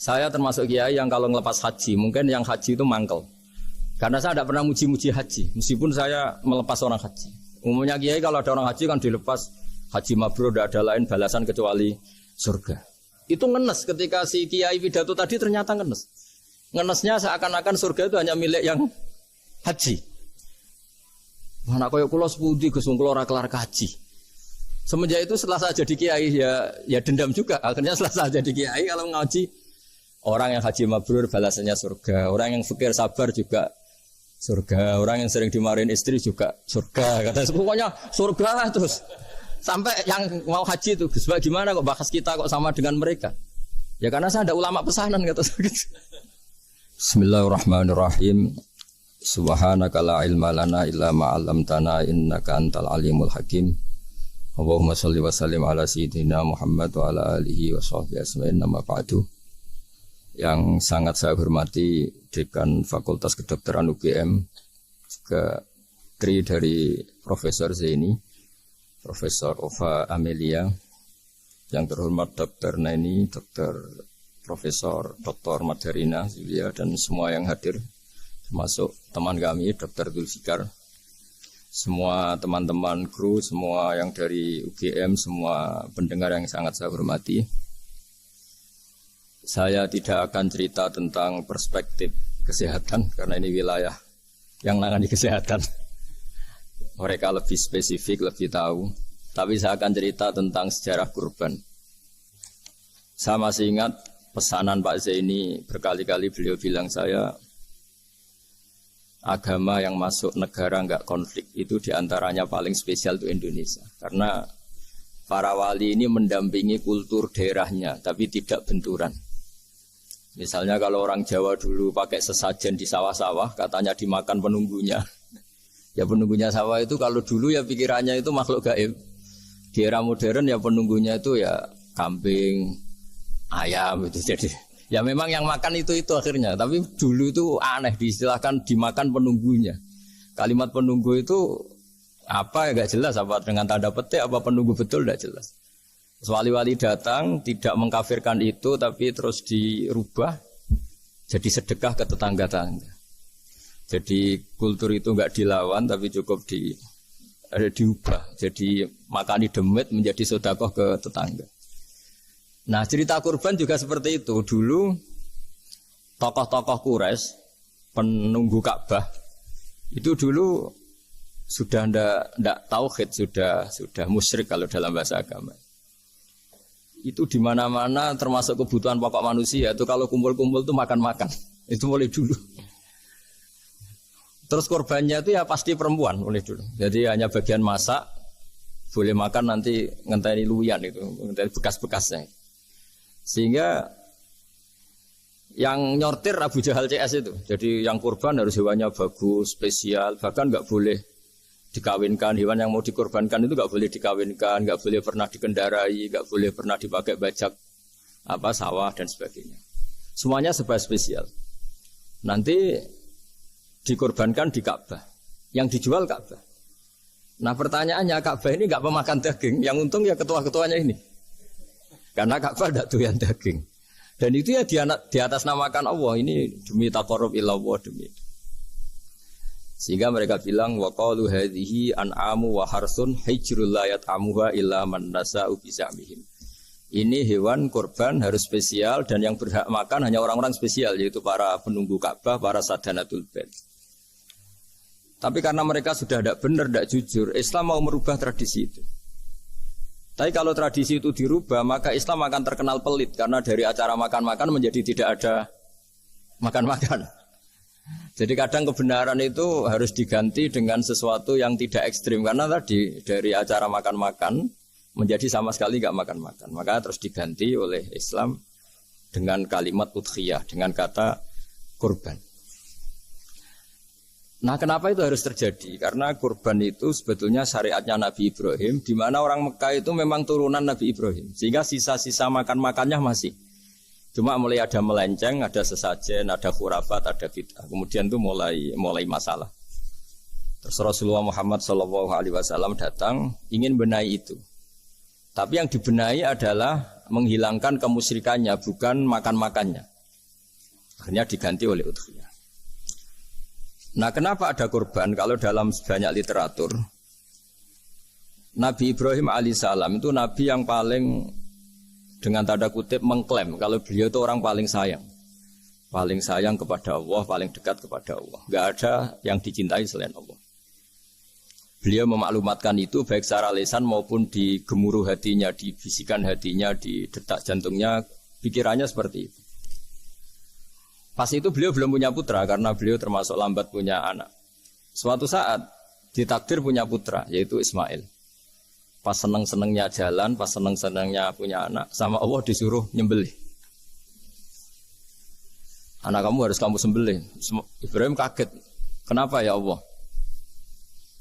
Saya termasuk kiai yang kalau ngelepas haji, mungkin yang haji itu mangkel. Karena saya tidak pernah muji-muji haji, meskipun saya melepas orang haji. Umumnya kiai kalau ada orang haji kan dilepas haji mabrur, tidak ada lain balasan kecuali surga. Itu ngenes ketika si kiai pidato tadi ternyata ngenes. Ngenesnya seakan-akan surga itu hanya milik yang haji. Mana koyo kula sepundi Gus wong kula ora kelar kaji. Semenjak itu setelah saya jadi kiai ya dendam juga. Akhirnya setelah saya jadi kiai kalau ngaji orang yang haji mabrur balasannya surga, orang yang fikir sabar juga surga, orang yang sering dimarahin istri juga surga. Kata pokoknya surga terus. Sampai yang mau haji itu Gus gimana kok bahas kita kok sama dengan mereka? Ya karena saya ada ulama pesanan kata Bismillahirrahmanirrahim. Subhanaka la ilma lana illa ma 'allamtana innaka antal alimul hakim. Allahumma shalli wa sallim ala sayyidina Muhammad wa ala alihi wa sahbihi ajmain. Amma ba'du. Yang sangat saya hormati Dekan Fakultas Kedokteran UGM, juga tri dari Profesor Zaini, Profesor Ova Amelia, yang terhormat Dr. Naini, Dr. Profesor Dr. Madharina Zulia, dan semua yang hadir, termasuk teman kami Dr. Zulfikar, semua teman-teman kru, semua yang dari UGM, semua pendengar yang sangat saya hormati. Saya tidak akan cerita tentang perspektif kesehatan karena ini wilayah yang nangani kesehatan. Mereka lebih spesifik, lebih tahu. Tapi saya akan cerita tentang sejarah kurban. Saya masih ingat pesanan Pak Zaini, berkali-kali beliau bilang saya, agama yang masuk negara enggak konflik itu diantaranya paling spesial itu Indonesia. Karena para wali ini mendampingi kultur daerahnya, tapi tidak benturan. Misalnya kalau orang Jawa dulu pakai sesajen di sawah-sawah, katanya dimakan penunggunya. Ya penunggunya sawah itu kalau dulu ya pikirannya itu makhluk gaib. Di era modern ya penunggunya itu ya kambing, ayam itu. Jadi ya memang yang makan itu akhirnya. Tapi dulu itu aneh diistilahkan dimakan penunggunya. Kalimat penunggu itu apa ya gak jelas, apa dengan tanda petik apa penunggu betul gak jelas. Wali-wali datang tidak mengkafirkan itu, tapi terus dirubah jadi sedekah ke tetangga-tetangga. Jadi kultur itu enggak dilawan, tapi cukup diubah. Jadi makani demit menjadi sedekah ke tetangga. Nah cerita kurban juga seperti itu. Dulu tokoh-tokoh Quraisy, penunggu Ka'bah, itu dulu sudah ndak tauhid, sudah musyrik kalau dalam bahasa agama. Itu di mana-mana termasuk kebutuhan pokok manusia itu kalau kumpul-kumpul itu makan-makan. Itu mulai dulu. Terus korbannya itu ya pasti perempuan mulai dulu. Jadi hanya bagian masak, boleh makan nanti ngenteni luyan itu, ngenteni bekas-bekasnya. Sehingga yang nyortir Abu Jahal CS itu. Jadi yang kurban harus hewannya bagus, spesial, bahkan enggak boleh dikawinkan. Hewan yang mau dikorbankan itu enggak boleh dikawinkan, enggak boleh pernah dikendarai, enggak boleh pernah dipakai bajak sawah dan sebagainya. Semuanya serba spesial. Nanti dikorbankan di Ka'bah. Yang dijual Ka'bah. Nah pertanyaannya, Ka'bah ini enggak pemakan daging, yang untung ya ketua-ketuanya ini. Karena Ka'bah tidak doyan daging. Dan itu ya di atas namakan Allah, ini demi taqarrub ila Allah, demi. Sehingga mereka bilang wa qalu hadhihi an'amu wa harsun hijrul la yat'amuha illa man nasa'u bi zamihim. Ini hewan kurban harus spesial dan yang berhak makan hanya orang-orang spesial, yaitu para penunggu Ka'bah, para sadanatul bait. Tapi karena mereka sudah tidak benar, tidak jujur, Islam mau merubah tradisi itu. Tapi kalau tradisi itu dirubah, maka Islam akan terkenal pelit karena dari acara makan-makan menjadi tidak ada makan-makan. Jadi kadang kebenaran itu harus diganti dengan sesuatu yang tidak ekstrim. Karena tadi dari acara makan-makan menjadi sama sekali nggak makan-makan. Maka terus diganti oleh Islam dengan kalimat udhiyah, dengan kata kurban. Nah kenapa itu harus terjadi? Karena kurban itu sebetulnya syariatnya Nabi Ibrahim, di mana orang Mekah itu memang turunan Nabi Ibrahim. Sehingga sisa-sisa makan-makannya masih. Cuma mulai ada melenceng, ada sesajen, ada khurafat, ada bid'ah. Kemudian itu mulai masalah. Terus Rasulullah Muhammad SAW datang ingin benahi itu. Tapi yang dibenahi adalah menghilangkan kemusyrikannya, bukan makan-makannya. Akhirnya diganti oleh udhiyah. Nah, kenapa ada kurban? Kalau dalam banyak literatur, Nabi Ibrahim alaihissalam itu nabi yang paling dengan tanda kutip mengklaim kalau beliau itu orang paling sayang kepada Allah, paling dekat kepada Allah. Enggak ada yang dicintai selain Allah. Beliau memaklumatkan itu baik secara lisan maupun di gemuruh hatinya, di bisikan hatinya, di detak jantungnya, pikirannya seperti itu. Pas itu beliau belum punya putra karena beliau termasuk lambat punya anak. Suatu saat ditakdir punya putra yaitu Ismail. Pas seneng-senengnya jalan, pas seneng-senengnya punya anak, sama Allah disuruh nyembelih. Anak kamu harus kamu sembelih. Ibrahim kaget. Kenapa ya Allah?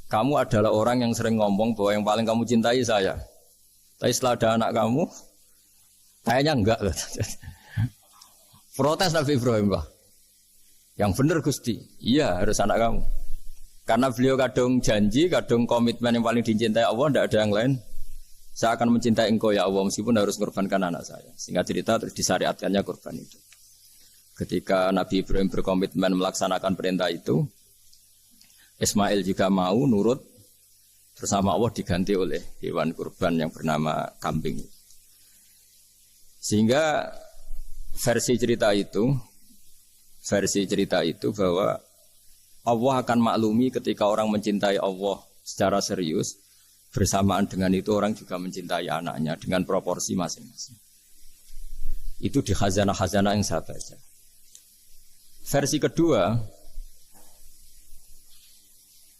Kamu adalah orang yang sering ngomong bahwa yang paling kamu cintai saya. Tapi setelah ada anak kamu, kayaknya enggak. Protes Nabi Ibrahim, Pak. Yang benar Gusti. Iya, harus anak kamu. Karena beliau kadung janji, kadung komitmen yang paling dicintai Allah, tidak ada yang lain. Saya akan mencintai engkau ya Allah, meskipun harus mengorbankan anak saya. Sehingga cerita terus disyariatkannya kurban itu. Ketika Nabi Ibrahim berkomitmen melaksanakan perintah itu, Ismail juga mau nurut, bersama Allah diganti oleh hewan kurban yang bernama kambing. Sehingga versi cerita itu bahwa Allah akan maklumi ketika orang mencintai Allah secara serius, bersamaan dengan itu orang juga mencintai anaknya dengan proporsi masing-masing. Itu di khazanah-khazanah yang saya baca. Versi kedua,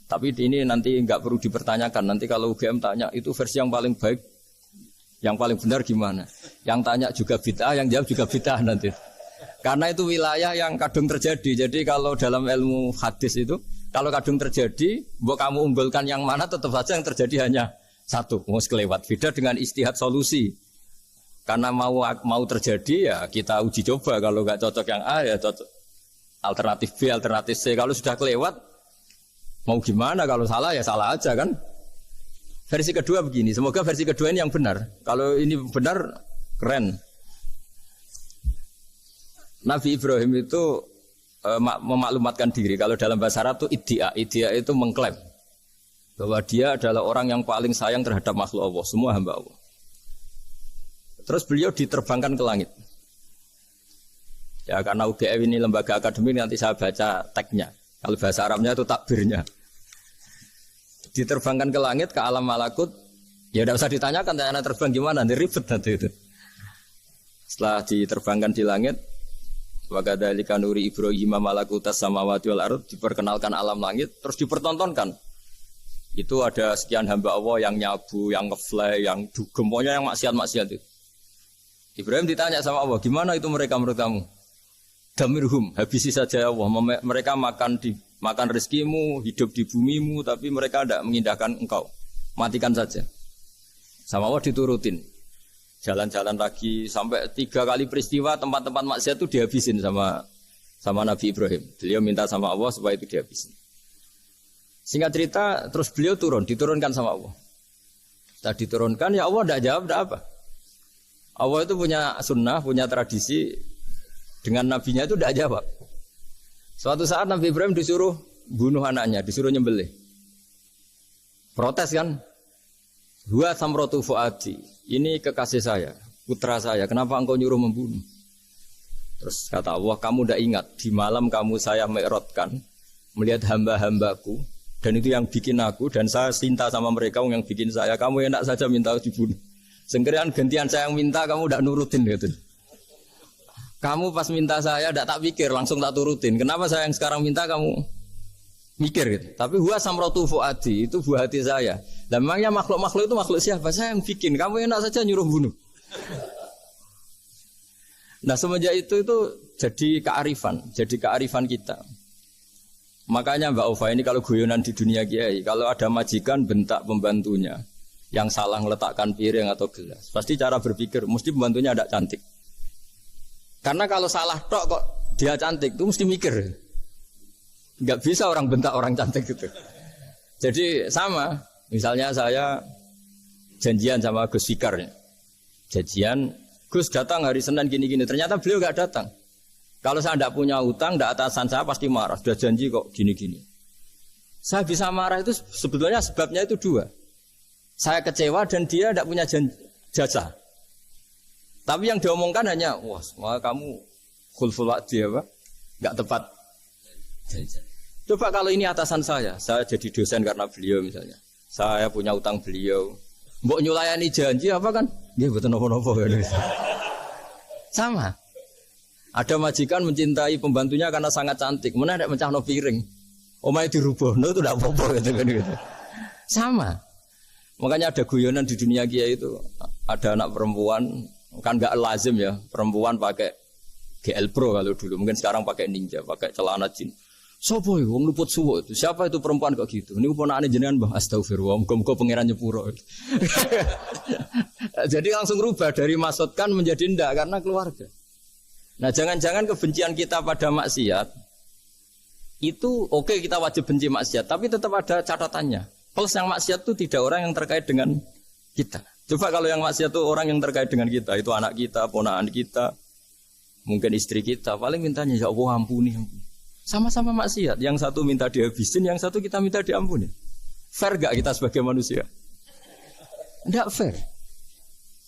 tapi ini nanti nggak perlu dipertanyakan. Nanti kalau UGM tanya itu versi yang paling baik, yang paling benar gimana? Yang tanya juga bid'ah, yang jawab juga bid'ah nanti. Karena itu wilayah yang kadung terjadi. Jadi kalau dalam ilmu hadis itu, kalau kadung terjadi, mbok kamu unggulkan yang mana, tetap saja yang terjadi hanya satu, mau kelewat. Beda dengan istihad solusi. Karena mau terjadi ya kita uji coba. Kalau nggak cocok yang A ya cocok alternatif B, alternatif C. Kalau sudah kelewat, mau gimana? Kalau salah ya salah aja kan. Versi kedua begini. Semoga versi kedua ini yang benar. Kalau ini benar, keren. Nabi Ibrahim itu memaklumatkan diri. Kalau dalam bahasa Arab itu iddia itu mengklaim bahwa dia adalah orang yang paling sayang terhadap makhluk Allah, semua hamba Allah. Terus beliau diterbangkan ke langit. Ya karena UGM ini lembaga akademik, nanti saya baca teksnya. Kalau bahasa Arabnya itu takbirnya. Diterbangkan ke langit, ke alam malakut. Ya tidak usah ditanyakan, tanya terbang gimana, nanti ribet nanti itu. Setelah diterbangkan di langit, wa kadzalika nuri Ibrahim malakutas samawati wal ardh, diperkenalkan alam langit, terus dipertontonkan. Itu ada sekian hamba Allah yang nyabu, yang ngefly, yang dugem, pokoknya yang maksiat-maksiat itu. Ibrahim ditanya sama Allah, gimana itu mereka menurut kamu? Damirhum, habisi saja ya Allah. Mereka makan rezekimu, hidup di bumimu, tapi mereka tidak mengindahkan engkau. Matikan saja. Sama Allah diturutin. Jalan-jalan lagi sampai 3 kali peristiwa tempat-tempat maksiat itu dihabisin sama Nabi Ibrahim. Beliau minta sama Allah supaya itu dihabisin. Singkat cerita, terus beliau diturunkan sama Allah. Setelah diturunkan, ya Allah tidak jawab, tidak apa. Allah itu punya sunnah, punya tradisi, dengan nabinya itu tidak jawab. Suatu saat Nabi Ibrahim disuruh bunuh anaknya, disuruh nyembelih. Protes kan? Huwa samratu fuadi. Ini kekasih saya, putra saya. Kenapa engkau nyuruh membunuh? Terus kata Allah, kamu tidak ingat di malam kamu saya mi'rajkan melihat hamba-hambaku, dan itu yang bikin aku, dan saya cinta sama mereka yang bikin saya. Kamu enak saja minta dibunuh. Sengkerian gantian saya yang minta, kamu tidak nurutin gitu. Kamu pas minta saya tidak tak pikir, langsung tak turutin. Kenapa saya yang sekarang minta kamu mikir gitu. Tapi huwa samratu fuadi, itu buah hati saya. Dan memangnya makhluk-makhluk itu makhluk siapa? Saya yang bikin. Kamu enak saja nyuruh bunuh. Nah semenjak itu jadi kearifan kita. Makanya Mbak Ova ini kalau guyonan di dunia kiai, kalau ada majikan bentak pembantunya yang salah meletakkan piring atau gelas, pasti cara berpikir mesti pembantunya tidak cantik. Karena kalau salah tok kok dia cantik, itu mesti mikir. Enggak bisa orang bentak orang cantik gitu. Jadi sama, misalnya saya janjian sama Gus Fikar. Janjian, Gus datang hari Senin gini-gini, ternyata beliau enggak datang. Kalau saya tidak punya utang, tidak atasan saya pasti marah. Sudah janji kok gini-gini. Saya bisa marah itu sebetulnya sebabnya itu dua. Saya kecewa dan dia tidak punya jasa. Tapi yang diomongkan hanya, wah kamu khulful wa'di apa? Enggak tepat. Coba kalau ini atasan saya jadi dosen karena beliau misalnya. Saya punya utang beliau. Mbok nyulayani janji apa kan? Nggih mboten napa-napa. Sama. Ada majikan mencintai pembantunya karena sangat cantik. Mana ada mencahno piring. Omahe dirubahno itu ndak apa-apa gitu. Sama. Makanya ada guyonan di dunia kiai itu ada anak perempuan kan enggak lazim ya, perempuan pakai GL Pro kalau dulu, mungkin sekarang pakai Ninja, pakai celana jin. Sopo iku wong luput suwo itu? Siapa itu perempuan kok gitu? Niku ponakane jenengan Mbah, astagfirullah, muga-muga pangeran nyepuro. Jadi langsung rubah dari maksudkan menjadi ndak karena keluarga. Nah, jangan-jangan kebencian kita pada maksiat itu oke, kita wajib benci maksiat, tapi tetap ada catatannya. Plus yang maksiat itu tidak orang yang terkait dengan kita. Coba kalau yang maksiat itu orang yang terkait dengan kita, itu anak kita, ponakan kita, mungkin istri kita, paling mintanya ya Allah ampuni. Sama-sama maksiat, yang satu minta dihabisin, yang satu kita minta diampuni. Fair gak kita sebagai manusia? Tidak fair.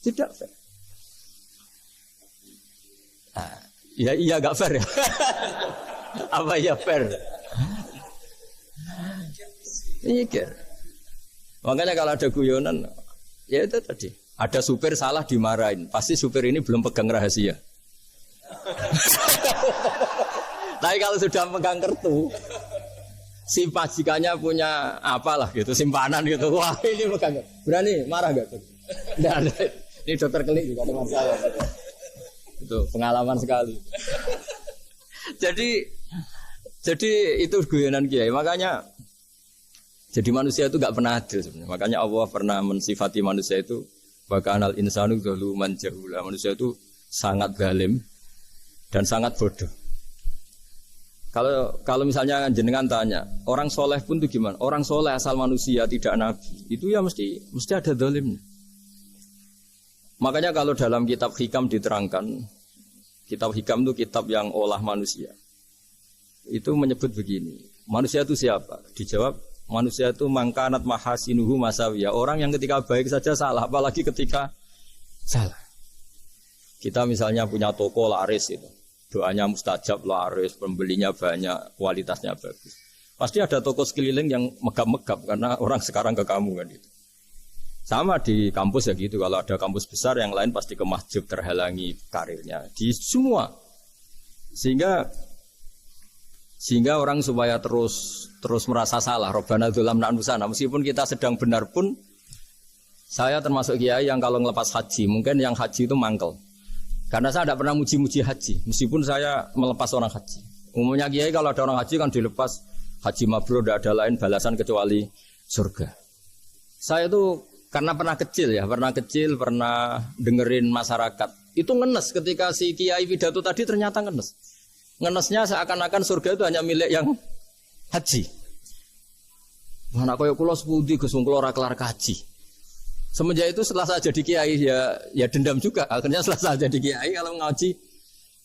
Tidak fair. Nah, ya iya gak fair ya. Apa ya fair? Mikir. Makanya kalau ada guyonan, ya itu tadi. Ada supir salah dimarahin. Pasti supir ini belum pegang rahasia. Tapi kalau sudah pegang kartu, si majikannya punya apalah gitu, simpanan gitu. Wah ini pegang. Berani marah gak tuh? Tidak. Ini dokter kelik juga teman saya. Itu pengalaman sekali. Jadi itu guyonan kiai. Makanya jadi manusia itu gak pernah adil sebenarnya. Makanya Allah pernah mensifati manusia itu bakanal insanu zaluman jahula. Manusia itu sangat zalim dan sangat bodoh. Kalau misalnya jenengan tanya, orang soleh pun itu gimana? Orang soleh asal manusia tidak nabi, itu ya mesti ada zalimnya. Makanya kalau dalam kitab hikam diterangkan, kitab hikam itu kitab yang olah manusia. Itu menyebut begini, manusia itu siapa? Dijawab, manusia itu mangkanat mahasinuhu masawiyah. Orang yang ketika baik saja salah, apalagi ketika salah. Kita misalnya punya toko laris itu. Doanya mustajab, laris, pembelinya banyak, kualitasnya bagus. Pasti ada toko sekeliling yang megap-megap karena orang sekarang ke kamu kan itu. Sama di kampus ya gitu. Kalau ada kampus besar yang lain pasti ke masjid terhalangi karirnya. Di semua. Sehingga orang supaya terus merasa salah. Rabbana dzulamna anfusana. Meskipun kita sedang benar pun, saya termasuk kiai yang kalau ngelepas haji, mungkin yang haji itu mangkel. Karena saya tidak pernah muji-muji haji, meskipun saya melepas orang haji. Umumnya kiai kalau ada orang haji kan dilepas haji mabrur, tidak ada lain balasan kecuali surga. Saya itu karena pernah pernah dengerin masyarakat. Itu ngenes ketika si kiai pidato tadi ternyata ngenes. Ngenesnya seakan-akan surga itu hanya milik yang haji. Mana koyo kula sepundi Gus wong kula ora kelar kaji. Semenjak itu setelah saya jadi kiai ya dendam juga. Akhirnya setelah saya jadi kiai kalau ngaji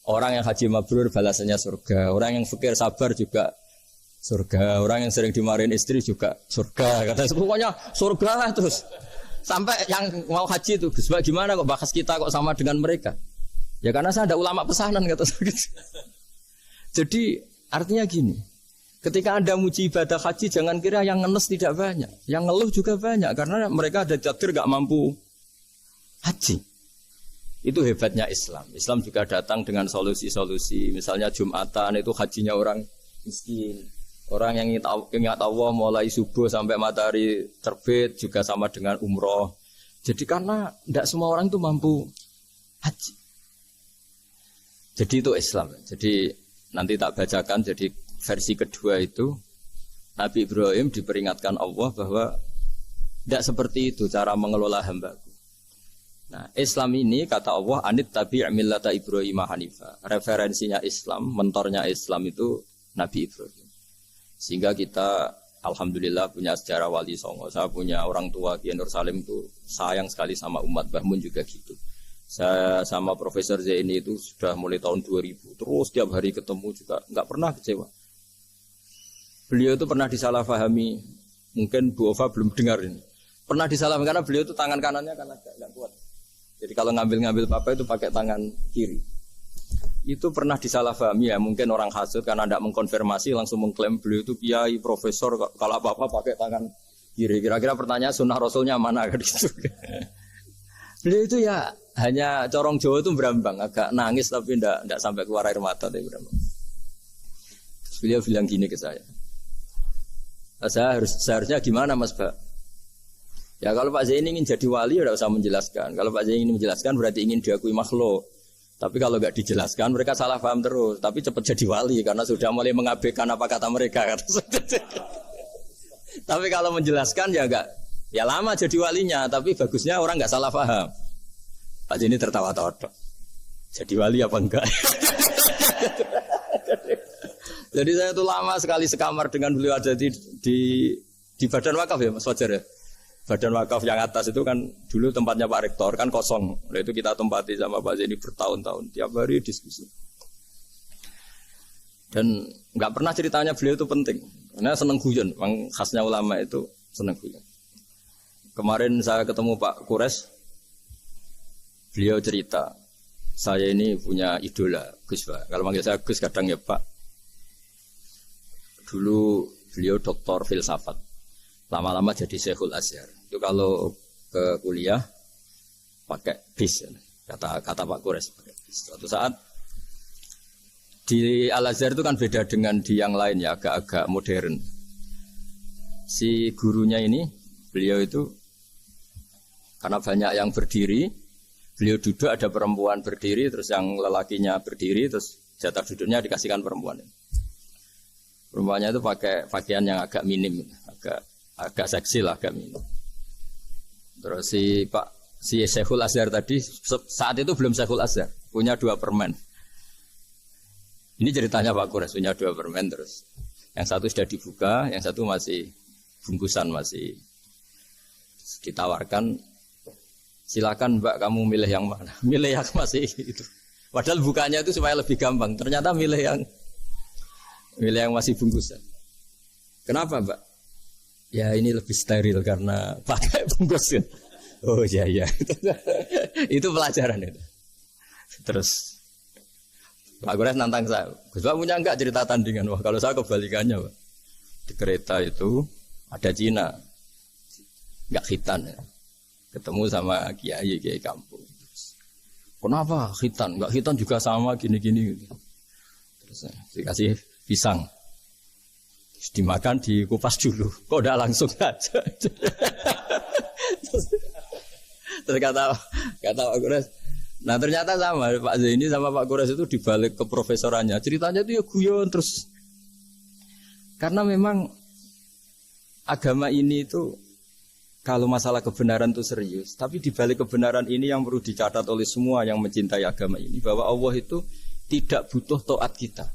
orang yang haji mabrur balasannya surga, orang yang fikir sabar juga surga, orang yang sering dimarahin istri juga surga. Kata pokoknya surga lah terus. Sampai yang mau haji itu Gus gimana kok bahas kita kok sama dengan mereka? Ya karena saya ada ulama pesanan kata saya. Jadi artinya gini. Ketika Anda muji ibadah haji, jangan kira yang ngenes tidak banyak. Yang ngeluh juga banyak, karena mereka ada takdir gak mampu haji. Itu hebatnya Islam. Islam juga datang dengan solusi-solusi. Misalnya Jumatan itu hajinya orang miskin. Orang yang ingat Allah mulai subuh sampai matahari terbit juga sama dengan umroh. Jadi karena tidak semua orang itu mampu haji. Jadi itu Islam. Jadi nanti tak bacakan, jadi versi kedua itu Nabi Ibrahim diperingatkan Allah bahwa tidak seperti itu cara mengelola hambaku. Nah, Islam ini kata Allah anit tabi' millata Ibrahim hanifa. Referensinya Islam, mentornya Islam itu Nabi Ibrahim. Sehingga kita alhamdulillah punya sejarah wali songo. Saya punya orang tua Kiai Nur Salim itu sayang sekali sama umat, Mbah Mun juga gitu. Saya sama Profesor Zaini itu sudah mulai tahun 2000. Terus tiap hari ketemu juga nggak pernah kecewa. Beliau itu pernah disalahpahami. Mungkin Bu Ova belum dengar ini. Pernah disalahpahami karena beliau itu tangan kanannya kan agak kuat. Jadi kalau ngambil papa itu pakai tangan kiri. Itu pernah disalahpahami ya. Mungkin orang hasud karena tidak mengkonfirmasi langsung mengklaim beliau itu kiai, profesor. Kalau apa-apa pakai tangan kiri. Kira-kira pertanyaan sunnah rasulnya mana kan gitu. Beliau itu ya hanya corong Jawa itu berambang, agak nangis tapi tidak sampai keluar air mata tapi berambang. Beliau bilang gini ke saya. Seharusnya gimana Mas Pak? Ya kalau Pak Zaini ingin jadi wali ya tidak usah menjelaskan. Kalau Pak Zaini ingin menjelaskan berarti ingin diakui makhluk. Tapi kalau nggak dijelaskan mereka salah paham terus. Tapi cepat jadi wali karena sudah mulai mengabaikan apa kata mereka. Tapi kalau menjelaskan ya enggak. Ya lama jadi walinya, tapi bagusnya orang nggak salah paham. Pak Zaini tertawa-tawa. Jadi wali apa enggak? Jadi saya tuh lama sekali sekamar dengan beliau ada di Badan Wakaf ya Mas Fajar ya. Badan Wakaf yang atas itu kan dulu tempatnya Pak Rektor kan kosong. Nah itu kita tempati sama Pak Zaini bertahun-tahun. Tiap hari diskusi. Dan nggak pernah ceritanya beliau itu penting. Karena seneng guyon. Memang khasnya ulama itu seneng guyon. Kemarin saya ketemu Pak Kures, beliau cerita, saya ini punya idola Gus Pak. Kalau manggil saya Gus kadang ya Pak. Dulu beliau doktor filsafat, lama-lama jadi Syekhul Azhar. Itu kalau ke kuliah pakai bis, kata Pak Kures. Suatu saat di Al Azhar itu kan beda dengan di yang lain ya, agak-agak modern. Si gurunya ini, beliau itu karena banyak yang berdiri, beliau duduk ada perempuan berdiri, terus yang lelakinya berdiri, terus jatah duduknya dikasihkan perempuan. Perempuannya itu pakai pakaian yang agak minim, agak seksi lah, agak minim. Terus si Syekhul Azhar tadi saat itu belum Syekhul Azhar, punya 2 permen. Ini ceritanya Pak Kures punya 2 permen terus. Yang satu sudah dibuka, yang satu masih bungkusan masih ditawarkan. Silakan Mbak kamu milih yang mana? Milih yang masih itu. Padahal bukanya itu supaya lebih gampang. Ternyata milih yang masih bungkusan. Kenapa Mbak? Ya ini lebih steril karena pakai bungkusan. Oh iya. Itu pelajaran itu. Terus Pak Gores nantang saya. Gus Pak punya enggak cerita tandingan? Wah kalau saya kebalikannya Pak. Di kereta itu ada Cina. Enggak khitan ya. Ketemu sama kiai kampung. Kenapa khitan? Enggak khitan juga sama gini-gini. Terus dikasih pisang. Terus dimakan dikupas dulu. Kok udah langsung aja. Terus kata Pak Kures. Nah ternyata sama Pak Zaini sama Pak Kures itu dibalik ke profesorannya. Ceritanya itu ya guyon terus. Karena memang agama ini itu kalau masalah kebenaran itu serius. Tapi dibalik kebenaran ini yang perlu dicatat oleh semua yang mencintai agama ini. Bahwa Allah itu tidak butuh taat kita.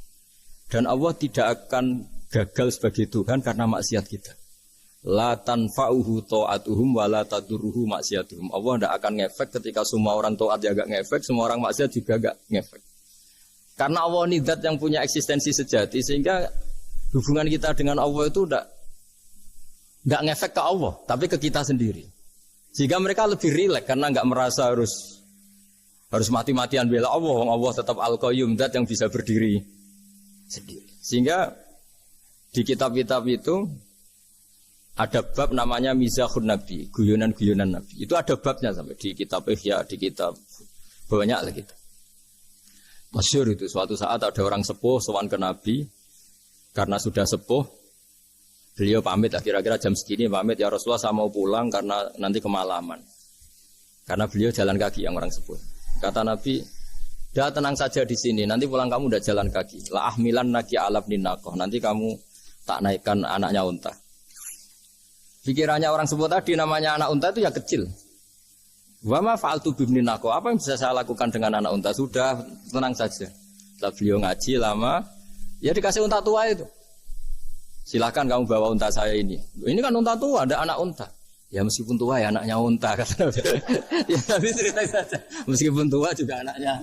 Dan Allah tidak akan gagal sebagai Tuhan karena maksiat kita. La tanfa'uhu ta'atuhum wa la tadurruhu maksiatuhum. Allah tidak akan ngefek ketika semua orang taat ya gak ngefek, semua orang maksiat juga gak ngefek. Karena Allah ini zat yang punya eksistensi sejati sehingga hubungan kita dengan Allah itu tidak ngefek ke Allah, tapi ke kita sendiri. Sehingga mereka lebih rileks karena nggak merasa harus mati-matian bela Allah. Allah tetap Al-Qayyum, zat yang bisa berdiri sendiri. Sehingga di kitab-kitab itu ada bab namanya Mizahun Nabi, guyonan-guyonan Nabi. Itu ada babnya sampai di kitab Ihya, di kitab banyak lah gitu. Masyhur itu suatu saat ada orang sepuh sowan ke Nabi karena sudah sepuh. Beliau pamit lah, kira-kira jam segini pamit, ya Rasulullah saya mau pulang karena nanti kemalaman. Karena beliau jalan kaki yang orang sepuh. Kata Nabi, dah tenang saja di sini, nanti pulang kamu udah jalan kaki. La ahmilan naki alab ninakoh, nanti kamu tak naikkan anaknya unta. Pikirannya orang sepuh tadi namanya anak unta itu ya kecil. Wa ma fa'altu bibninakoh, apa yang bisa saya lakukan dengan anak unta? Sudah tenang saja. Setelah beliau ngaji lama, ya dikasih unta tua itu. Silakan kamu bawa unta saya ini. Ini kan unta tua, ada anak unta. Ya meskipun tua ya anaknya unta kata Nabi. Ya Nabi cerita saja. Meskipun tua juga anaknya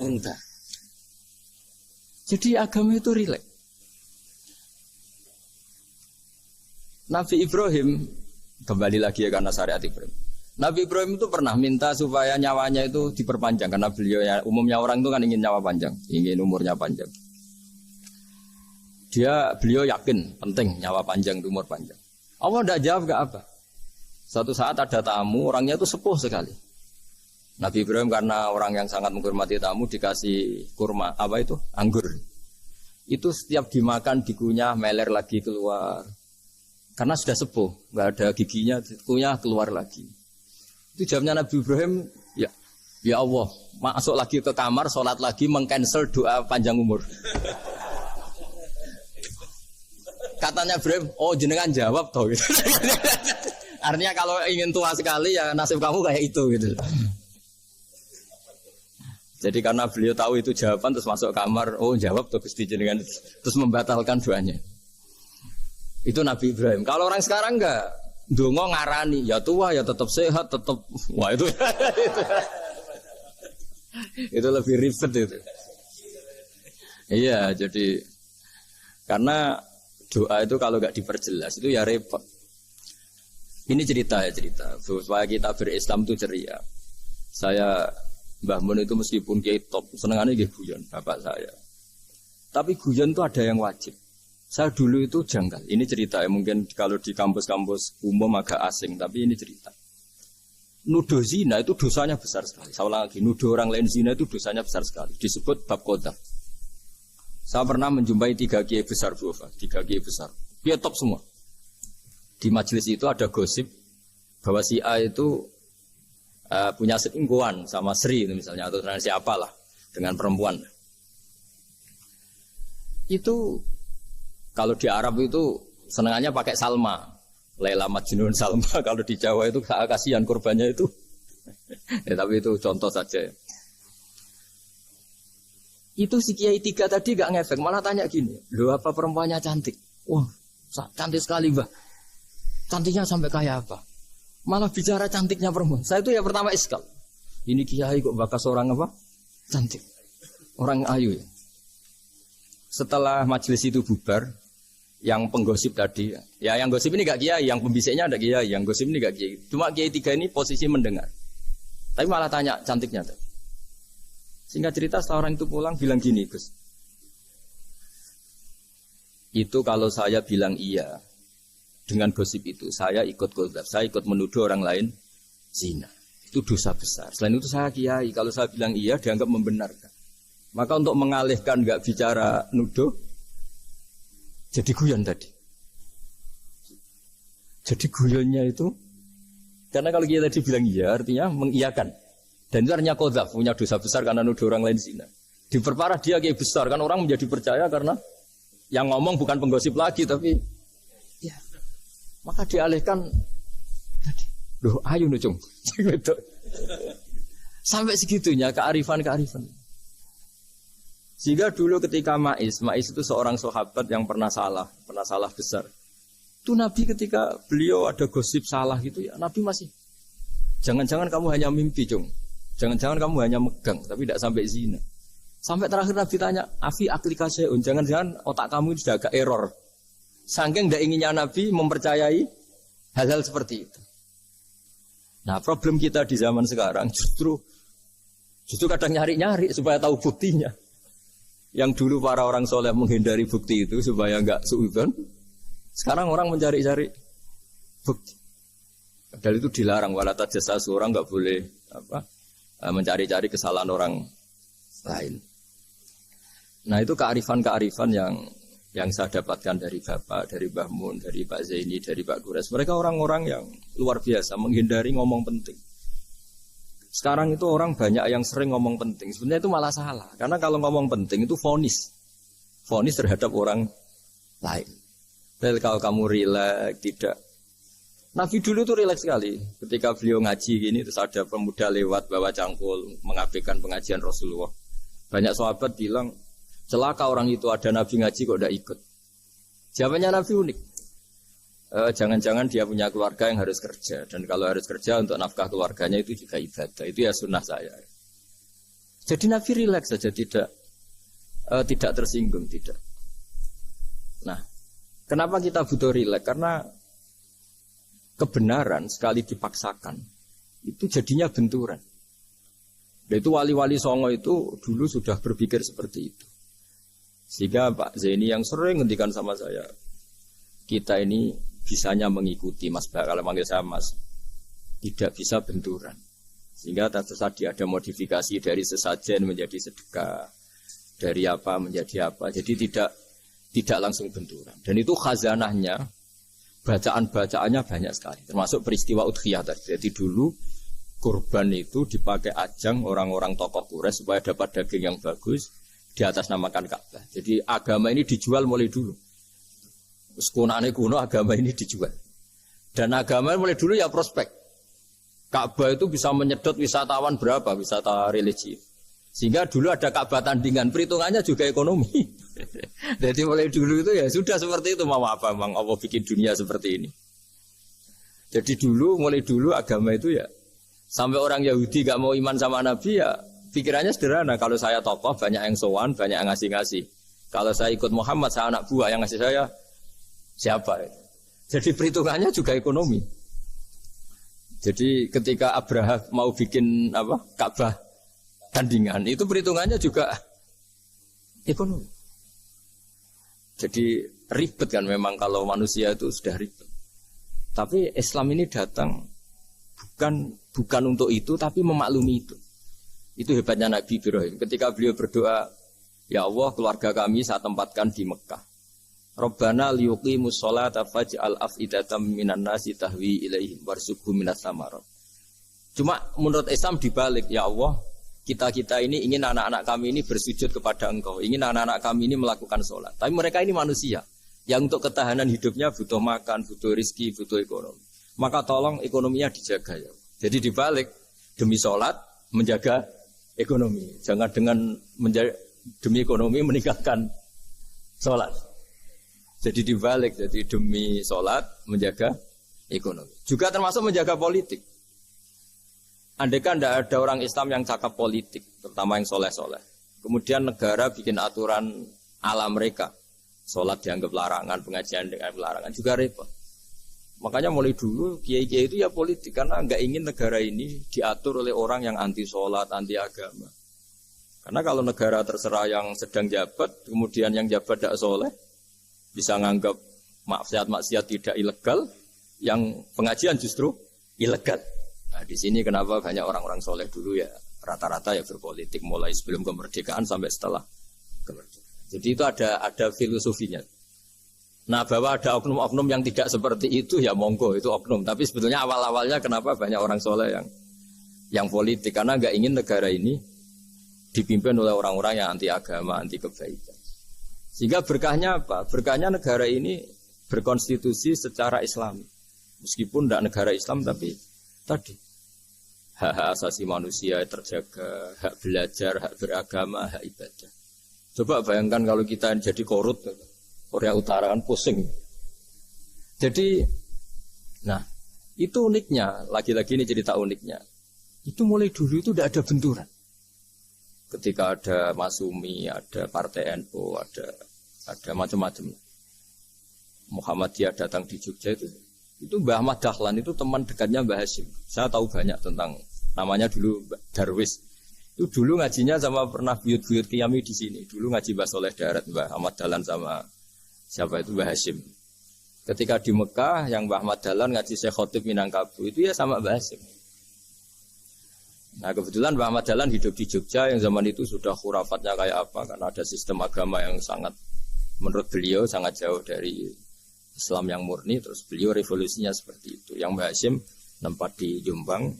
unta. Jadi agama itu rileks. Nabi Ibrahim kembali lagi ya karena syariat Ibrahim. Nabi Ibrahim itu pernah minta supaya nyawanya itu diperpanjang karena beliau ya umumnya orang itu kan ingin nyawa panjang, ingin umurnya panjang. Beliau yakin penting nyawa panjang, umur panjang. Allah tidak jawab enggak apa. Suatu saat ada tamu, orangnya itu sepuh sekali. Nabi Ibrahim karena orang yang sangat menghormati tamu dikasih kurma, apa itu? Anggur. Itu setiap dimakan dikunyah meler lagi keluar. Karena sudah sepuh, nggak ada giginya, kunyah keluar lagi. Itu jawabnya Nabi Ibrahim, ya Allah, masuk lagi ke kamar, sholat lagi, mengcancel doa panjang umur. Katanya Ibrahim, oh jenengan jawab toh. Gitu. Artinya kalau ingin tua sekali ya nasib kamu kayak itu gitu. Jadi karena beliau tahu itu jawaban terus masuk kamar, oh jawab tuh Gusti jenengan, terus membatalkan doanya. Itu Nabi Ibrahim. Kalau orang sekarang enggak, ndonga ngarani, ya tua ya tetap sehat, tetap wah itu itu lebih ribet itu. Iya, jadi karena doa itu kalau enggak diperjelas itu ya repot. Ini cerita supaya kita berislam itu ceria. Saya Mbah Mun itu meskipun kiai top, senengannya nggih guyon bapak saya. Tapi guyon itu ada yang wajib. Saya dulu itu janggal. Ini cerita ya, mungkin kalau di kampus-kampus umum agak asing, tapi ini cerita. Nuduh zina itu dosanya besar sekali. Saya ulang lagi, nuduh orang lain zina itu dosanya besar sekali. Disebut bab qadzaf. Saya pernah menjumpai 3 kiai besar, Bu Ofa, 3 kiai besar. Dia top semua. Di majelis itu ada gosip bahwa si A itu punya selingkuhan sama Sri itu misalnya, atau siapalah dengan perempuan. Itu kalau di Arab itu senangannya pakai Salma, Laila Majnun Salma. Kalau di Jawa itu kasihan korbannya itu. Ya, tapi itu contoh saja. Itu si Kiai 3 tadi gak ngefek, malah tanya gini, loh apa perempuannya cantik? Wah, cantik sekali Mbah. Cantiknya sampai kayak apa? Malah bicara cantiknya perempuan. Saya itu ya pertama iskal. Ini Kiai kok bakas orang apa? Cantik. Orang ayu ya. Setelah majelis itu bubar, yang penggosip tadi, ya yang gosip ini gak kiai, yang pembisiknya ada kiai, yang gosip ini gak kiai. Cuma kiai 3 ini posisi mendengar. Tapi malah tanya cantiknya. Singkat cerita setelah orang itu pulang bilang gini, Gus. Itu kalau saya bilang iya dengan gosip itu, saya ikut qadzaf, saya ikut menuduh orang lain zina. Itu dosa besar. Selain itu saya kiai, kalau saya bilang iya dianggap membenarkan. Maka untuk mengalihkan gak bicara nuduh, jadi guyon tadi. Jadi guyonnya itu, karena kalau kita tadi bilang iya, artinya mengiyakan. Dan itu artinya qadzaf, punya dosa besar karena nuduh orang lain zina. Diperparah dia kayak besar, kan orang menjadi percaya karena yang ngomong bukan penggosip lagi, tapi ya. Maka dialihkan tadi. Loh, ayo nucung. Sampai segitunya kearifan. Sehingga dulu ketika Maiz itu seorang sahabat yang pernah salah besar. Itu Nabi ketika beliau ada gosip salah gitu ya, Nabi masih jangan-jangan kamu hanya mimpi, Cung. Jangan-jangan kamu hanya megang, tapi tidak sampai zina. Sampai terakhir Nabi tanya, Afi aklika syai'un, jangan-jangan otak kamu sudah agak error. Saking tidak inginnya Nabi mempercayai hal-hal seperti itu. Nah, problem kita di zaman sekarang justru kadang nyari-nyari supaya tahu buktinya. Yang dulu para orang soleh menghindari bukti itu supaya enggak suudzon. Sekarang orang mencari-cari bukti. Padahal itu dilarang, wala tajassasu, orang enggak boleh mencari-cari kesalahan orang lain. Nah, itu kearifan-kearifan yang saya dapatkan dari Bapak, dari Mbah Mun, dari Pak Zaini, dari Pak Gures. Mereka orang-orang yang luar biasa menghindari ngomong penting. Sekarang itu orang banyak yang sering ngomong penting. Sebenarnya itu malah salah. Karena kalau ngomong penting itu vonis. Vonis terhadap orang lain. Jadi kalau kamu rileks, tidak. Nabi dulu itu rileks sekali. Ketika beliau ngaji gini, terus ada pemuda lewat bawa cangkul, mengabaikan pengajian Rasulullah. Banyak sahabat bilang, celaka orang itu ada Nabi ngaji kok tidak ikut. Jawabannya Nabi unik. Jangan-jangan dia punya keluarga yang harus kerja, dan kalau harus kerja untuk nafkah keluarganya itu juga ibadah. Itu ya sunnah saya. Jadi Nabi rileks saja, tidak tersinggung, tidak. Nah, kenapa kita butuh rileks? Karena kebenaran sekali dipaksakan itu jadinya benturan. Dan itu wali-wali Songo itu dulu sudah berpikir seperti itu. Sehingga Pak Zaini yang sering ngendikan sama saya, kita ini bisanya mengikuti Mas Ba, kalau manggil saya Mas, tidak bisa benturan. Sehingga tadi ada modifikasi dari sesajen menjadi sedekah, dari apa menjadi apa. Jadi tidak langsung benturan. Dan itu khazanahnya, bacaan-bacaannya banyak sekali. Termasuk peristiwa Udhiyah tadi. Jadi dulu kurban itu dipakai ajang orang-orang tokoh Quraisy supaya dapat daging yang bagus di atas namakan Ka'bah. Jadi agama ini dijual mulai dulu. Sekunane kuno agama ini dijual. Dan agama mulai dulu ya prospek. Ka'bah itu bisa menyedot wisatawan berapa, wisata religi. Sehingga dulu ada Ka'bah tandingan, perhitungannya juga ekonomi. Jadi mulai dulu itu ya sudah seperti itu, mau apa Mang Allah bikin dunia seperti ini. Jadi mulai dulu agama itu ya, sampai orang Yahudi gak mau iman sama Nabi ya, pikirannya sederhana, kalau saya tokoh banyak yang sowan, banyak yang ngasih-ngasih. Kalau saya ikut Muhammad, saya anak buah, yang ngasih saya siapa? Jadi perhitungannya juga ekonomi. Jadi ketika Abraham mau bikin Ka'bah tandingan, itu perhitungannya juga ekonomi. Jadi ribet kan memang kalau manusia itu sudah ribet. Tapi Islam ini datang bukan untuk itu, tapi memaklumi itu. Itu hebatnya Nabi Ibrahim. Ketika beliau berdoa, ya Allah, keluarga kami saya tempatkan di Mekah. Rabbana liyuqimus sholata faj'al af'idatam minan nasi tahwi ilaihim warzuqhum minas samarat. Cuma menurut Islam dibalik, ya Allah, kita ini ingin anak-anak kami ini bersujud kepada Engkau, ingin anak-anak kami ini melakukan sholat. Tapi mereka ini manusia yang untuk ketahanan hidupnya butuh makan, butuh rizki, butuh ekonomi. Maka tolong ekonominya dijaga ya. Jadi dibalik, demi sholat menjaga ekonomi. Jangan dengan demi ekonomi meninggalkan sholat. Jadi dibalik, jadi demi sholat menjaga ekonomi. Juga termasuk menjaga politik. Andaikan tidak ada orang Islam yang cakap politik, terutama yang soleh-soleh. Kemudian negara bikin aturan ala mereka. Sholat dianggap larangan, pengajian dengan larangan, juga repot. Makanya mulai dulu kiai-kiai itu ya politik, karena nggak ingin negara ini diatur oleh orang yang anti sholat, anti agama. Karena kalau negara terserah yang sedang jabat, kemudian yang jabat tidak soleh, bisa nganggap maksiat tidak ilegal, yang pengajian justru ilegal. Nah di sini kenapa banyak orang-orang soleh dulu ya rata-rata ya berpolitik mulai sebelum kemerdekaan sampai setelah kemerdekaan. Jadi itu ada filosofinya. Nah bahwa ada oknum-oknum yang tidak seperti itu ya monggo itu oknum. Tapi sebetulnya awal-awalnya kenapa banyak orang soleh yang politik, karena nggak ingin negara ini dipimpin oleh orang-orang yang anti agama, anti kebaikan. Sehingga berkahnya apa? Berkahnya negara ini berkonstitusi secara Islam. Meskipun tidak negara Islam, tapi tadi hak asasi manusia terjaga, hak belajar, hak beragama, hak ibadah. Coba bayangkan kalau kita jadi korut, Korea Utara kan pusing. Jadi, nah itu uniknya, lagi-lagi ini cerita uniknya. Itu mulai dulu itu tidak ada benturan. Ketika ada Masumi, ada Partai NU, ada macam-macam. Muhammadiyah datang di Jogja itu Mbah Ahmad Dahlan itu teman dekatnya Mbah Hasyim. Saya tahu banyak tentang, namanya dulu Darwis. Itu dulu ngajinya sama pernah buyut-buyut Qiyami di sini. Dulu ngaji Mbah Soleh Darat, Mbah Ahmad Dahlan sama siapa itu Mbah Hasyim. Ketika di Mekah yang Mbah Ahmad Dahlan ngaji Syekh Khotib Minangkabau itu ya sama Mbah Hasyim. Nah kebetulan Mbah Ahmad Dahlan hidup di Jogja yang zaman itu sudah khurafatnya kayak apa, karena ada sistem agama yang sangat, menurut beliau sangat jauh dari Islam yang murni. Terus beliau revolusinya seperti itu. Yang Mbah Hasyim tempat di Jombang.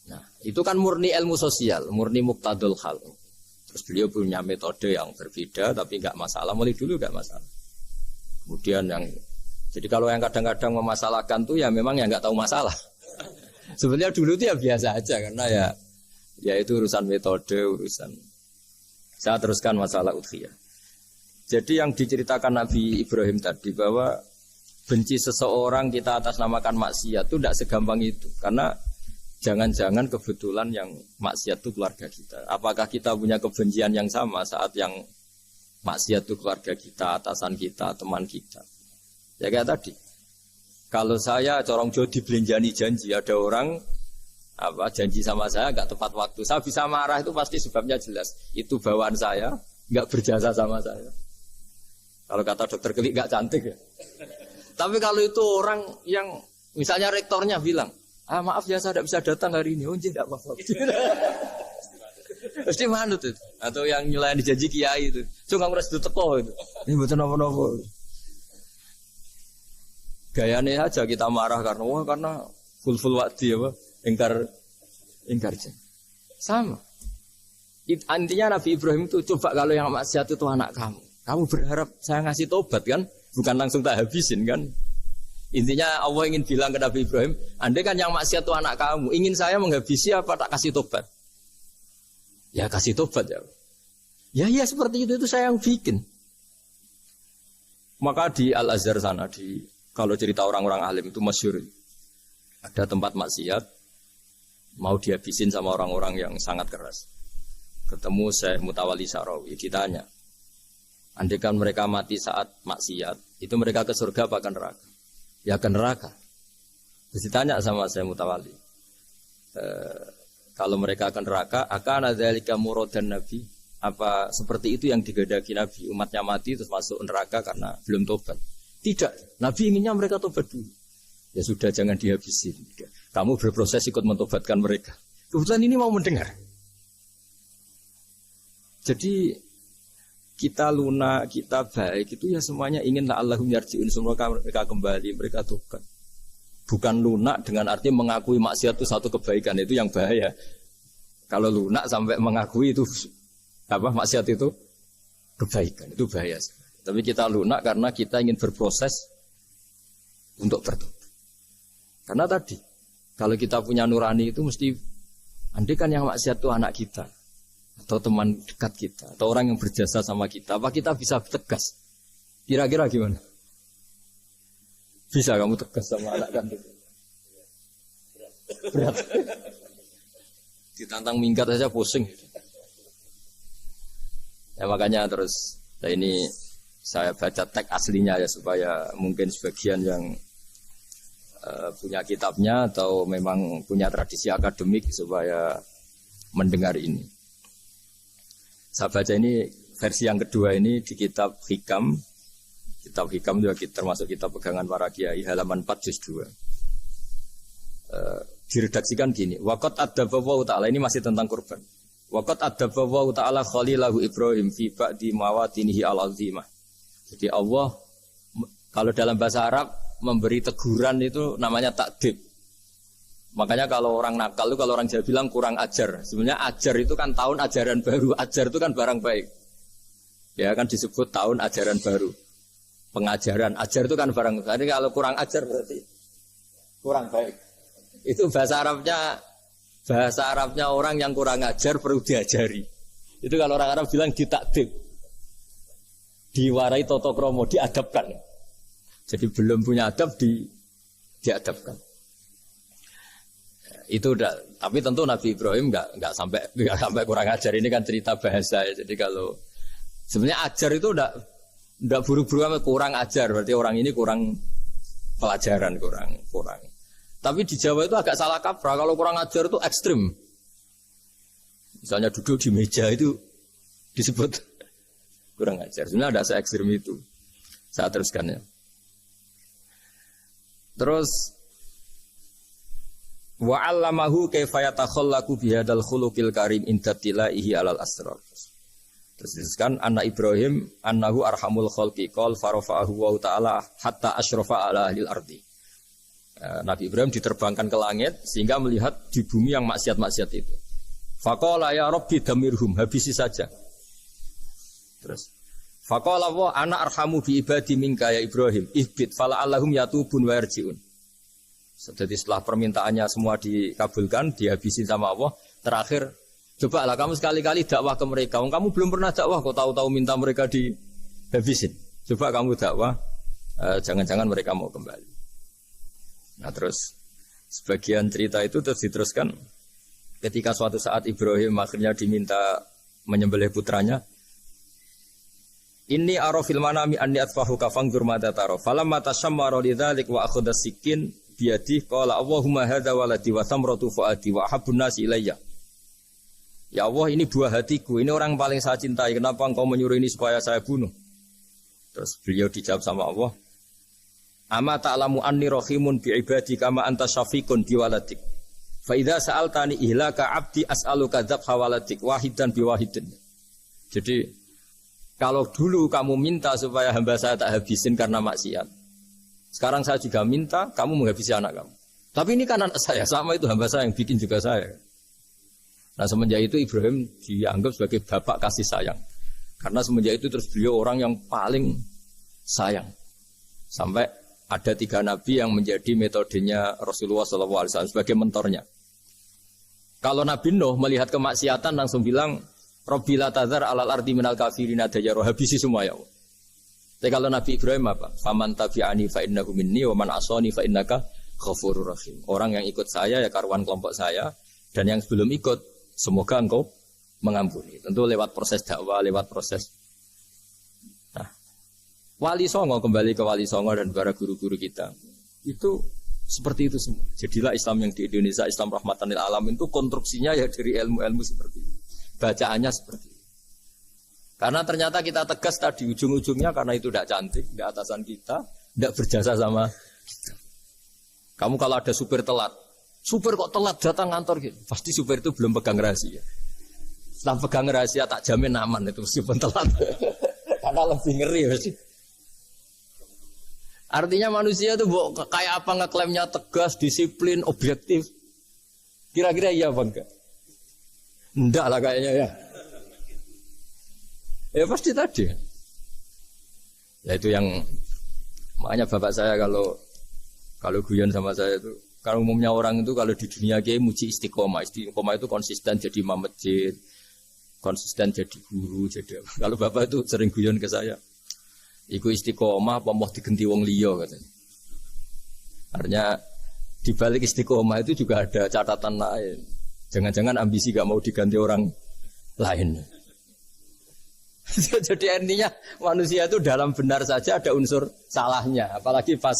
Nah itu kan murni ilmu sosial, murni muqtadul hal. Terus beliau punya metode yang berbeda, tapi nggak masalah, mulai dulu nggak masalah. Kemudian jadi kalau yang kadang-kadang memasalahkan tuh ya memang yang nggak tahu masalah. Sebenarnya dulu itu ya biasa aja, karena ya itu urusan metode, urusan. Saya teruskan masalah udhiyah. Jadi yang diceritakan Nabi Ibrahim tadi bahwa benci seseorang kita atas namakan maksiat itu tidak segampang itu. Karena jangan-jangan kebetulan yang maksiat itu keluarga kita. Apakah kita punya kebencian yang sama saat yang maksiat itu keluarga kita, atasan kita, teman kita. Ya kayak tadi. Kalau saya corong Jawa dibelenjani janji, ada orang janji sama saya nggak tepat waktu. Saya bisa marah itu pasti sebabnya jelas. Itu bawaan saya, nggak berjasa sama saya. Kalau kata dokter Kelik nggak cantik ya. Tapi kalau itu orang yang misalnya rektornya bilang, maaf ya saya tidak bisa datang hari ini. Oh tidak apa-apa. Pasti manut itu. Atau yang nyelain janji kiai itu. Cuma ngurus itu teko itu. Ini betul apa-apa. Gayanya aja kita marah karena full wadi apa? Ingkar janji. Sama. Intinya Nabi Ibrahim itu coba kalau yang maksiat itu anak kamu. Kamu berharap saya ngasih tobat kan? Bukan langsung tak habisin kan? Intinya Allah ingin bilang ke Nabi Ibrahim, andai kan yang maksiat itu anak kamu, ingin saya menghabisi apa tak kasih tobat? Ya kasih tobat ya. Ya seperti itu saya yang bikin. Maka di Al-Azhar sana, kalau cerita orang-orang alim itu masyhur. Ada tempat maksiat, mau dihabisin sama orang-orang yang sangat keras. Ketemu Syekh Mutawalli Sa'rawi, ditanya, andai kan mereka mati saat maksiat, itu mereka ke surga apa ke neraka? Ya ke neraka. Terus ditanya sama Syekh Mutawalli, kalau mereka ke neraka, akan ada dzalika muradan Nabi? Apa seperti itu yang digedaki Nabi? Umatnya mati terus masuk neraka karena belum tobat? Tidak. Nabi inginnya mereka tobat dulu. Ya sudah, jangan dihabisin. Kamu berproses ikut mentobatkan mereka. Kebetulan ini mau mendengar. Jadi kita lunak, kita baik itu ya semuanya ingin la'allahum yarji'un, semoga mereka kembali, mereka tobat. Bukan lunak dengan arti mengakui maksiat itu satu kebaikan, itu yang bahaya. Kalau lunak sampai mengakui itu maksiat itu kebaikan, itu bahaya. Tapi kita lunak karena kita ingin berproses untuk bertobat. Karena tadi kalau kita punya nurani itu mesti, andai kan yang maksiat itu anak kita atau teman dekat kita atau orang yang berjasa sama kita, apa kita bisa tegas? Kira-kira gimana? Bisa kamu tegas sama anak kandung? Berat. Ditantang minggat saja pusing. Ya makanya terus ini saya baca teks aslinya ya supaya mungkin sebagian yang punya kitabnya atau memang punya tradisi akademik supaya mendengar ini. Saya baca ini versi yang kedua ini di kitab Hikam. Kitab Hikam juga termasuk kitab pegangan para kiai, halaman 4 juz 2. Diredaksikan gini, waqat adzabahu ta'ala, ini masih tentang kurban. Waqat adzabahu ta'ala khalilahu Ibrahim fi ba'di mawatinihi al-azimah. Jadi Allah kalau dalam bahasa Arab memberi teguran itu namanya takdib. Makanya kalau orang nakal itu, kalau orang Jawa bilang kurang ajar. Sebenarnya ajar itu kan tahun ajaran baru. Ajar itu kan barang baik. Ya kan disebut tahun ajaran baru. Pengajaran, ajar itu kan barang. Jadi kalau kurang ajar berarti kurang baik. Itu bahasa Arabnya orang yang kurang ajar perlu diajari. Itu kalau orang Arab bilang ditakdib, diwarai toto kromo, diadabkan. Jadi belum punya adab diadabkan. Itu udah. Tapi tentu Nabi Ibrahim nggak sampai kurang ajar. Ini kan cerita bahasa ya. Jadi kalau sebenarnya ajar itu udah buru-buru kurang ajar, berarti orang ini kurang pelajaran, kurang. Tapi di Jawa itu agak salah kaprah. Kalau kurang ajar itu ekstrim. Misalnya duduk di meja itu disebut kurang ajar. Sebenarnya ada se-ekstrim itu. Saya teruskan ya. Terus wa 'allamahu kaifa yatakhallaku bihadzal khuluqil karim inda tilaihi alal asrar. Terus disebutkan anak Ibrahim annahu arhamul khalqi qol farafa'ahu wa ta'ala hatta asyrafa ala ahlil ardi. Nabi Ibrahim diterbangkan ke langit sehingga melihat di bumi yang maksiat-maksiat itu. Faqala ya rabbi damirhum, habisi saja. Terus faqala wa ana arhamu bi ibadi minka ya Ibrahim ihbit fala allahum yatubun wa yarjiun. Jadi setelah permintaannya semua dikabulkan, dihabisin sama Allah, terakhir cobalah kamu sekali-kali dakwah ke mereka. Kamu belum pernah dakwah kok tahu-tahu minta mereka dihabisin. Coba kamu dakwah Jangan-jangan mereka mau kembali. Nah terus sebagian cerita itu terus diteruskan ketika suatu saat Ibrahim akhirnya diminta menyembelih putranya. Inni arafil manami anni atfahu kafang durmata taro. Falamma tashammara lidzalik wa akhadha sikin biyadihi qala Allahumma hadza waladi wa thamratu fuadi wa habbun nasi ilayya. Ya Allah, ini buah hatiku, ini orang paling saya cintai. Kenapa engkau menyuruh ini supaya saya bunuh? Terus beliau dijawab sama Allah, Ama ta'lamu anni rahimun bi ibadi kama anta syafiqun bi waladik. Fa idza sa'altani ihlaka 'abdi as'aluka dzabha waladik wahidan bi wahidin. Jadi kalau dulu kamu minta supaya hamba saya tak habisin karena maksiat. Sekarang saya juga minta kamu menghabisi anak kamu. Tapi ini kan anak saya, sama itu hamba saya yang bikin juga saya. Nah semenjak itu Ibrahim dianggap sebagai bapak kasih sayang. Karena semenjak itu terus beliau orang yang paling sayang. Sampai ada 3 nabi yang menjadi metodenya Rasulullah SAW sebagai mentornya. Kalau Nabi Nuh melihat kemaksiatan langsung bilang, Rabbi la tadzar alal ardi minal kafirina dayyaru, habisi semua ya Allah. Tapi kalau Nabi Ibrahim apa? Faman tabi'ani fa innahu minni wa man asani fa innaka ghafurur rahim. Orang yang ikut saya ya karuan kelompok saya, dan yang sebelum ikut semoga engkau mengampuni. Tentu lewat proses dakwah, lewat proses. Nah, Wali Songo, kembali ke Wali Songo dan para guru-guru kita, itu seperti itu semua. Jadilah Islam yang di Indonesia, Islam rahmatan lil alamin itu konstruksinya ya dari ilmu-ilmu seperti itu. Bacaannya seperti itu. Karena ternyata kita tegas tadi ujung-ujungnya karena itu tidak cantik, tidak atasan kita, tidak berjasa sama kita. Kamu kalau ada supir telat, supir kok telat datang kantor gitu. Pasti supir itu belum pegang rahasia. Setelah pegang rahasia tak jamin aman itu meskipun telat. Karena lebih ngeri pasti. Artinya manusia itu kayak apa ngeklaimnya tegas, disiplin, objektif. Kira-kira iya apa enggak? Enggak lah kayaknya ya. Ya pasti tadi. Ya itu yang makanya bapak saya kalau guyon sama saya itu, kalau umumnya orang itu kalau di dunia kiai muji istiqomah. Istiqomah itu konsisten jadi imam masjid, konsisten jadi guru, jadi kalau bapak itu sering guyon ke saya, iku istiqomah apa mau digenti wong liya katanya. Artinya di balik istiqomah itu juga ada catatan lain. Jangan-jangan ambisi gak mau diganti orang lain. Jadi intinya manusia itu dalam benar saja ada unsur salahnya, apalagi pas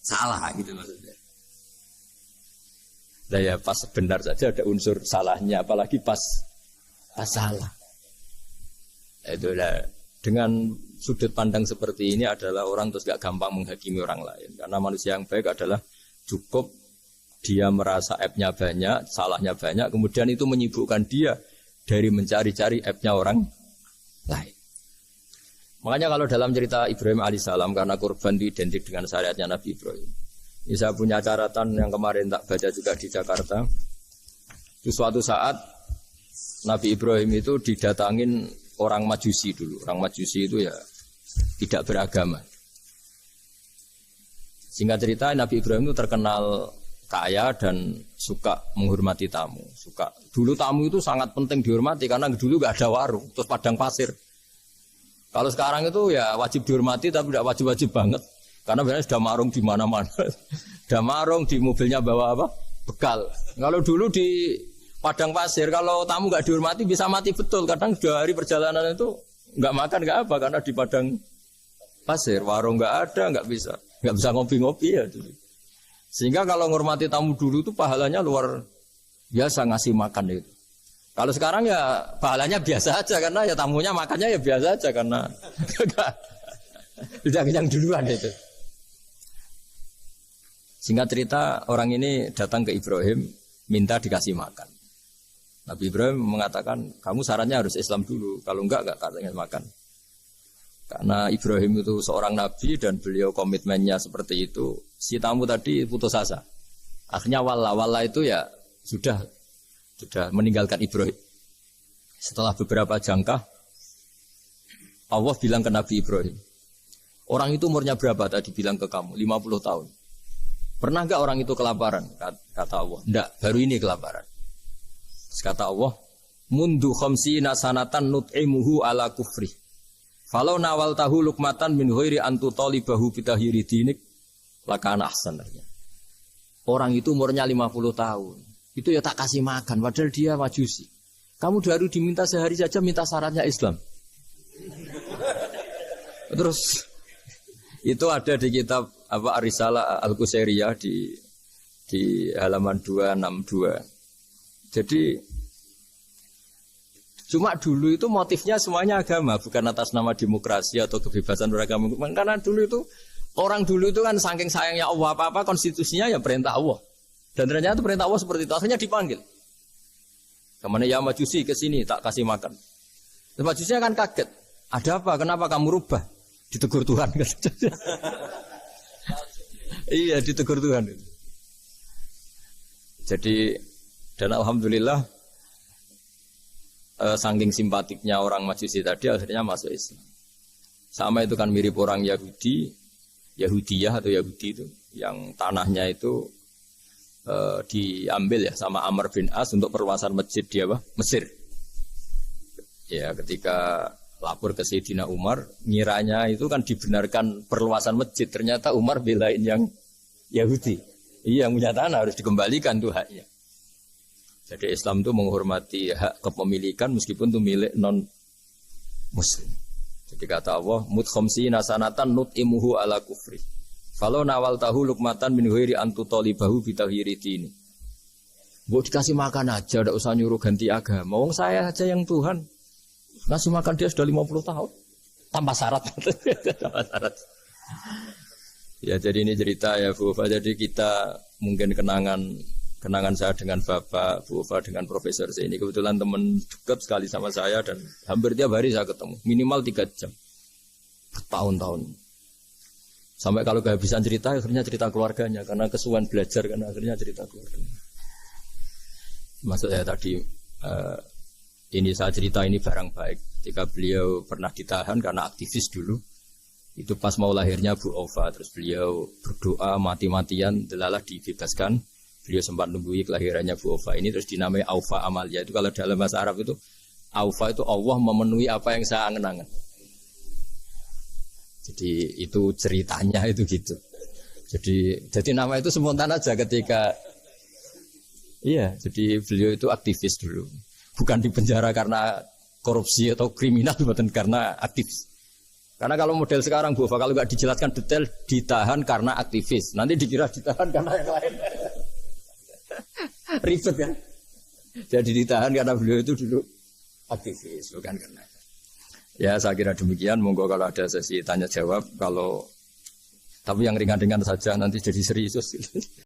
salah gitu maksudnya. Nah ya pas benar saja ada unsur salahnya, apalagi pas salah. Itulah dengan sudut pandang seperti ini adalah orang terus gak gampang menghakimi orang lain. Karena manusia yang baik adalah cukup dia merasa aibnya banyak, salahnya banyak, kemudian itu menyibukkan dia dari mencari-cari aibnya orang lain. Makanya kalau dalam cerita Ibrahim alaihissalam, karena kurban itu identik dengan syariatnya Nabi Ibrahim. Ini saya punya catatan yang kemarin tak baca juga di Jakarta. Di suatu saat Nabi Ibrahim itu didatangin orang Majusi dulu. Orang Majusi itu ya tidak beragama. Singkat cerita Nabi Ibrahim itu terkenal kaya dan suka menghormati tamu. Dulu tamu itu sangat penting dihormati karena dulu gak ada warung, terus padang pasir. Kalau sekarang itu ya wajib dihormati tapi tidak wajib-wajib banget. Karena biasanya sudah marung di mana-mana. Sudah marung di mobilnya bawa apa? Bekal. Kalau dulu di padang pasir kalau tamu gak dihormati bisa mati betul. Kadang sudah hari perjalanan itu gak makan gak apa karena di padang pasir warung gak ada, gak bisa ngopi-ngopi ya. Sehingga kalau menghormati tamu dulu itu pahalanya luar biasa ngasih makan itu. Kalau sekarang ya pahalanya biasa aja karena ya tamunya makannya ya biasa aja karena sudah kenyang duluan itu. Singkat cerita orang ini datang ke Ibrahim minta dikasih makan. Nabi Ibrahim mengatakan kamu syaratnya harus Islam dulu, kalau enggak katanya makan. Karena Ibrahim itu seorang nabi dan beliau komitmennya seperti itu. Si tamu tadi putus asa. Akhirnya wala itu ya sudah meninggalkan Ibrahim. Setelah beberapa jangkah Allah bilang ke Nabi Ibrahim, orang itu umurnya berapa tadi bilang ke kamu? 50 tahun. Pernah enggak orang itu kelaparan? Kata Allah, enggak, baru ini kelaparan. Terus kata Allah, mundu khamsina sanatan nut'imuhu ala kufri. Falau nawal tahu lukmatan min ghairi antu talibahu bitahiri dinik lakana ahsan. Orang itu umurnya 50 tahun. Itu ya tak kasih makan padahal dia majusi. Kamu baru diminta sehari saja minta syaratnya Islam. Terus itu ada di kitab apa Ar-Risalah Al-Qusairiyah di halaman 262. Jadi cuma dulu itu motifnya semuanya agama, bukan atas nama demokrasi atau kebebasan beragama. Karena dulu itu orang dulu itu kan saking sayangnya Allah, apa-apa konstitusinya ya perintah Allah. Dan ternyata perintah Allah seperti itu, akhirnya dipanggil. Kemana ya majusi ke sini tak kasih makan. Dan majusinya kan kaget. Ada apa? Kenapa kamu rubah? Ditegur Tuhan. Iya, ditegur Tuhan. Jadi dan alhamdulillah saking simpatiknya orang majusi tadi akhirnya masuk Islam. Sama itu kan mirip orang Yahudiyah atau Yahudi itu yang tanahnya itu diambil ya sama Amr bin As untuk perluasan masjid di Mesir. Ya ketika lapor ke Sayyidina Umar, ngiranya itu kan dibenarkan perluasan masjid, ternyata Umar belain yang Yahudi. Iya, yang punya tanah harus dikembalikan tuh haknya. Jadi Islam itu menghormati hak kepemilikan meskipun itu milik non muslim. Jadi kata Allah, mut khamsina sanatan nut'imuhu ala kufri. Kalau nawal tahu lukmatan min ghairi antu talibahu bitahiri dini. Mbok dikasih makan aja, enggak usah nyuruh ganti agama. Wong saya aja yang Tuhan. Ngasih makan dia sudah 50 tahun. Tanpa syarat. Tanpa syarat. Ya jadi ini cerita ya Bu Ufa. Jadi kita mungkin kenangan saya dengan Bapak, Bu Ufa dengan Profesor saya ini kebetulan teman dekat sekali sama saya dan hampir tiap hari saya ketemu. Minimal 3 jam. Bertahun-tahun. Sampai kalau kehabisan cerita akhirnya cerita keluarganya karena kesuwan belajar karena akhirnya cerita keluarganya. Maksud saya tadi ini saya cerita ini barang baik. Ketika beliau pernah ditahan karena aktivis dulu. Itu pas mau lahirnya Bu Ova. Terus beliau berdoa mati-matian. Delalah dibebaskan. Beliau sempat nunggu kelahirannya Bu Ova ini. Terus dinamai Aufa Amalia. Itu kalau dalam bahasa Arab itu Aufa itu Allah memenuhi apa yang saya angen-angen. Jadi itu ceritanya itu gitu. Jadi nama itu spontan aja ketika. Iya. Jadi beliau itu aktivis dulu. Bukan di penjara karena korupsi atau kriminal, bukan karena aktivis. Karena kalau model sekarang Bu, kalau nggak dijelaskan detail, ditahan karena aktivis. Nanti dikira ditahan karena yang lain. Ribet kan? Jadi ditahan karena beliau itu dulu aktivis, bukan karena. Ya saya kira demikian. Monggo kalau ada sesi tanya jawab. Tapi yang ringan-ringan saja nanti jadi serius.